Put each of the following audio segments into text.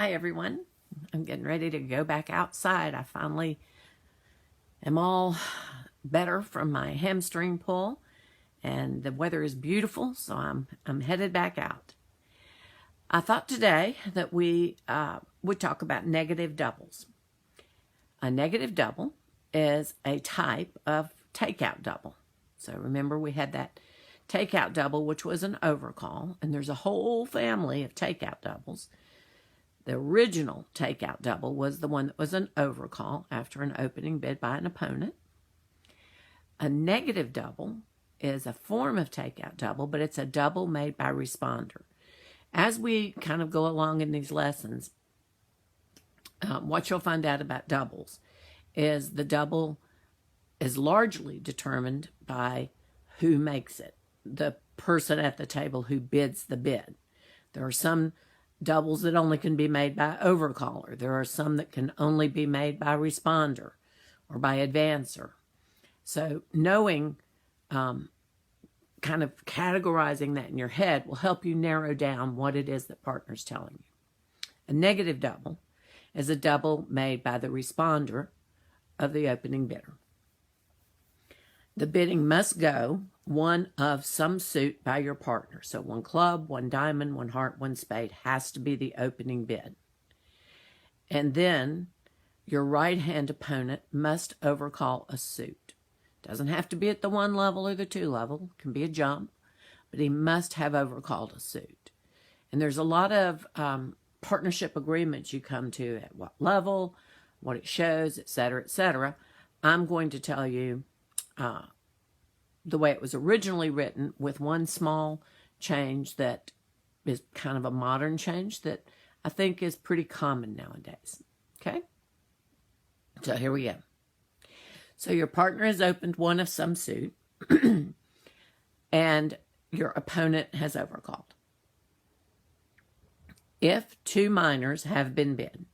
Hi everyone. I'm getting ready to go back outside. I finally am all better from my hamstring pull and the weather is beautiful, so I'm headed back out. I thought today that we would talk about negative doubles. A negative double is a type of takeout double. So remember we had that takeout double, which was an overcall, and there's a whole family of takeout doubles. The original takeout double was the one that was an overcall after an opening bid by an opponent. A negative double is a form of takeout double, but it's a double made by responder. As we kind of go along in these lessons, what you'll find out about doubles is the double is largely determined by who makes it, the person at the table who bids the bid. There are some doubles that only can be made by overcaller. There are some that can only be made by responder or by advancer. So knowing, kind of categorizing that in your head will help you narrow down what it is that partner's telling you. A negative double is a double made by the responder of the opening bidder. The bidding must go one of some suit by your partner. So one club, one diamond, one heart, one spade has to be the opening bid. And then your right-hand opponent must overcall a suit. Doesn't have to be at the 1 level or the 2 level. It can be a jump, but he must have overcalled a suit. And there's a lot of partnership agreements you come to at what level, what it shows, etc., etc. I'm going to tell you the way it was originally written, with one small change that is kind of a modern change that I think is pretty common nowadays. Okay? So here we go. So your partner has opened one of some suit, and your opponent has overcalled. If 2 minors have been bid,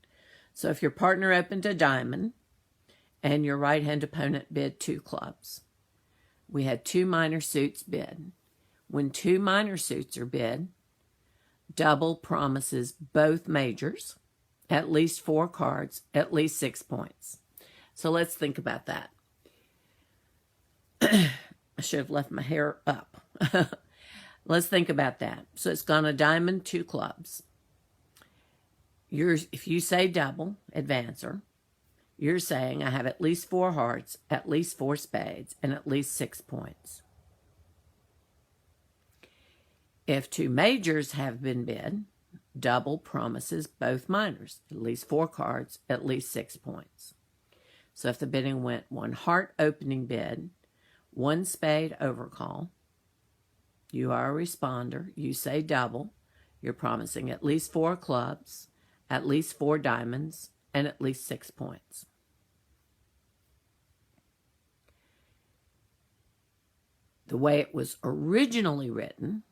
so if your partner opened a diamond and your right-hand opponent bid 2 clubs, we had 2 minor suits bid. When 2 minor suits are bid, double promises both majors at least 4 cards, at least 6 points. So let's think about that. I should have left my hair up. Let's think about that. So it's gone a diamond, 2 clubs. If you say double, advancer, you're saying I have at least 4 hearts, at least 4 spades, and at least 6 points. If 2 majors have been bid, double promises both minors, at least 4 cards, at least 6 points. So if the bidding went 1 heart opening bid, 1 spade overcall, you are a responder, you say double, you're promising at least 4 clubs, at least 4 diamonds, and at least 6 points. The way it was originally written,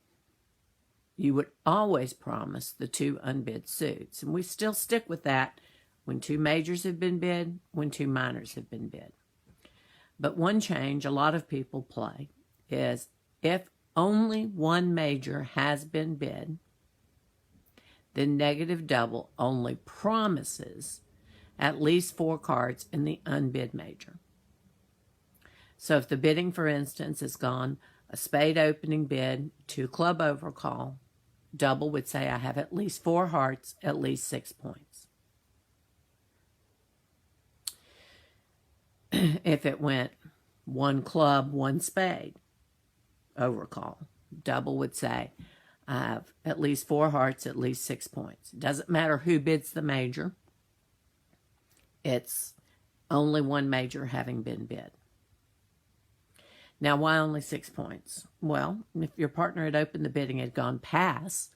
you would always promise the 2 unbid suits. And we still stick with that when 2 majors have been bid, when 2 minors have been bid. But one change a lot of people play is if only 1 major has been bid, the negative double only promises at least 4 cards in the unbid major. So if the bidding, for instance, has gone a spade opening bid, 2 club overcall, double would say I have at least 4 hearts, at least 6 points. If it went 1 club, 1 spade overcall, double would say I have at least 4 hearts, at least 6 points. It doesn't matter who bids the major. It's only 1 major having been bid. Now, why only 6 points? Well, if your partner had opened the bidding and had gone pass,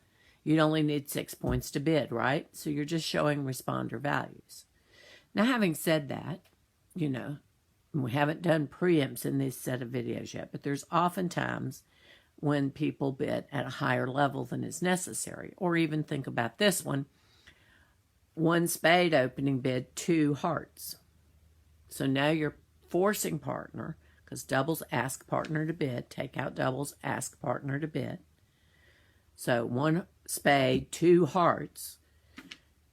you'd only need 6 points to bid, right? So you're just showing responder values. Now, having said that, we haven't done preempts in this set of videos yet, but there's often times when people bid at a higher level than is necessary. Or even think about this one. 1 spade opening bid, 2 hearts. So now you're forcing partner, because doubles ask partner to bid, takeout doubles ask partner to bid. So 1 spade, 2 hearts.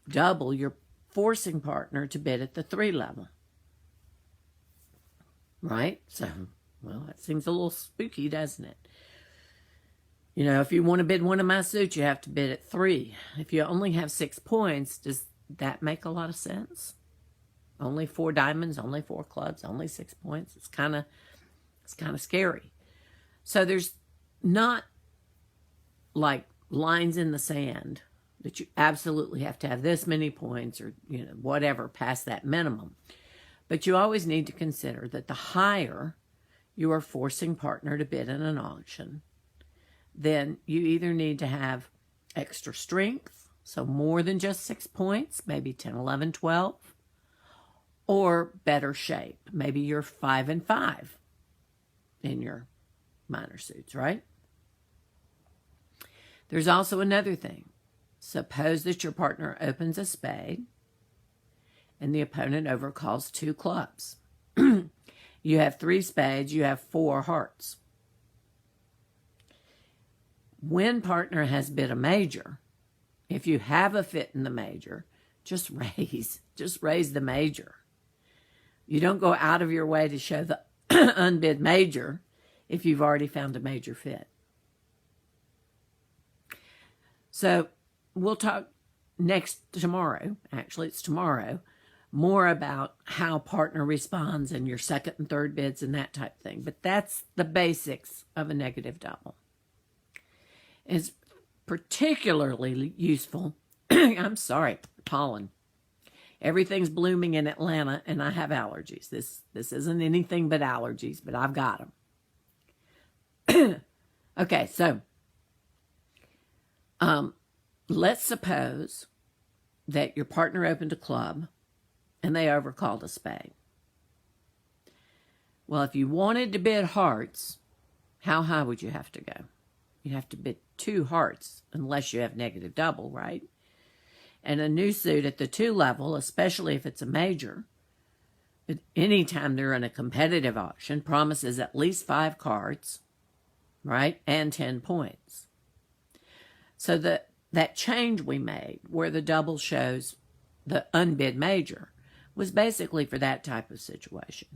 double, you're forcing partner to bid at the 3 level. Right? So, well, that seems a little spooky, doesn't it? You know, if you want to bid one of my suits, you have to bid at 3. If you only have 6 points, does that make a lot of sense? Only 4 diamonds, only 4 clubs, only 6 points. It's kind of scary. So there's not like lines in the sand that you absolutely have to have this many points or, you know, whatever past that minimum. But you always need to consider that the higher you are forcing partner to bid in an auction, then you either need to have extra strength, so more than just 6 points, maybe 10, 11, 12, or better shape. Maybe you're 5 and 5 in your minor suits, right? There's also another thing. Suppose that your partner opens a spade and the opponent overcalls 2 clubs. You have 3 spades, you have 4 hearts. When partner has bid a major, if you have a fit in the major, just raise the major. You don't go out of your way to show the unbid major if you've already found a major fit. So we'll talk tomorrow, actually it's tomorrow, more about how partner responds in your second and third bids and that type of thing. But that's the basics of a negative double. It's particularly useful. I'm sorry, pollen. Everything's blooming in Atlanta, and I have allergies. This isn't anything but allergies, but I've got them. Okay, so let's suppose that your partner opened a club and they overcalled a spade. Well, if you wanted to bid hearts, how high would you have to go? You have to bid 2 hearts unless you have negative double, right? And a new suit at the 2 level, especially if it's a major, but anytime they're in a competitive auction, promises at least 5 cards, right? And 10 points. So that change we made where the double shows the unbid major was basically for that type of situation.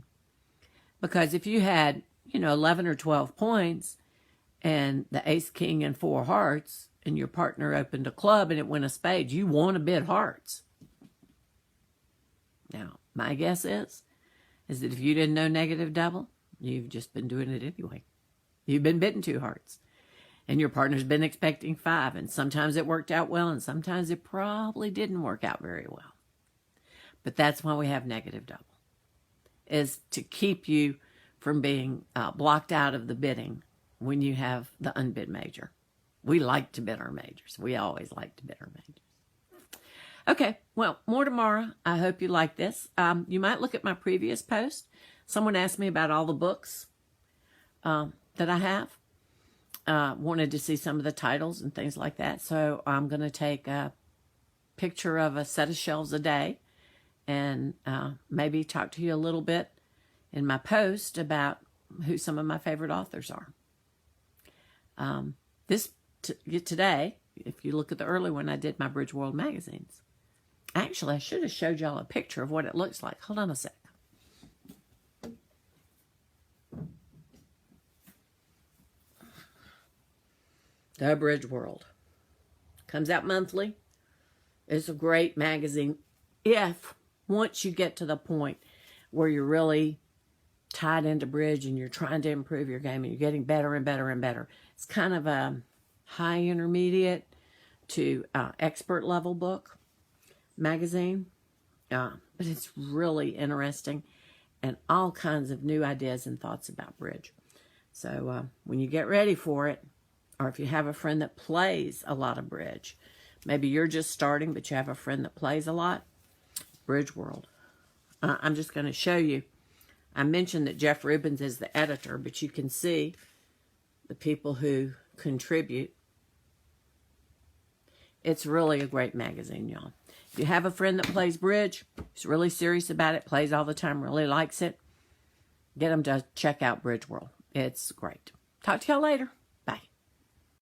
Because if you had, 11 or 12 points and the ace, king, and 4 hearts, and your partner opened a club and it went a spade, you want to bid hearts. Now, my guess is that if you didn't know negative double, you've just been doing it anyway. You've been bidding 2 hearts. And your partner's been expecting 5. And sometimes it worked out well, and sometimes it probably didn't work out very well. But that's why we have negative double, is to keep you from being blocked out of the bidding when you have the unbid major. We like to bid our majors. We always like to bid our majors. Okay, well, more tomorrow. I hope you like this. You might look at my previous post. Someone asked me about all the books that I have. Wanted to see some of the titles and things like that. So I'm going to take a picture of a set of shelves a day and maybe talk to you a little bit in my post about who some of my favorite authors are. Today, if you look at the early one, I did my Bridge World magazines. Actually, I should have showed y'all a picture of what it looks like. Hold on a sec. The Bridge World. Comes out monthly. It's a great magazine once you get to the point where you're really tied into bridge and you're trying to improve your game and you're getting better and better and better. It's kind of a high intermediate to expert level book magazine. But it's really interesting and all kinds of new ideas and thoughts about bridge. So when you get ready for it, or if you have a friend that plays a lot of bridge, maybe you're just starting, but you have a friend that plays a lot, Bridge World. I'm just going to show you. I mentioned that Jeff Rubens is the editor, but you can see the people who contribute. It's really a great magazine, y'all. If you have a friend that plays bridge, who's really serious about it, plays all the time, really likes it, get them to check out Bridge World. It's great. Talk to y'all later.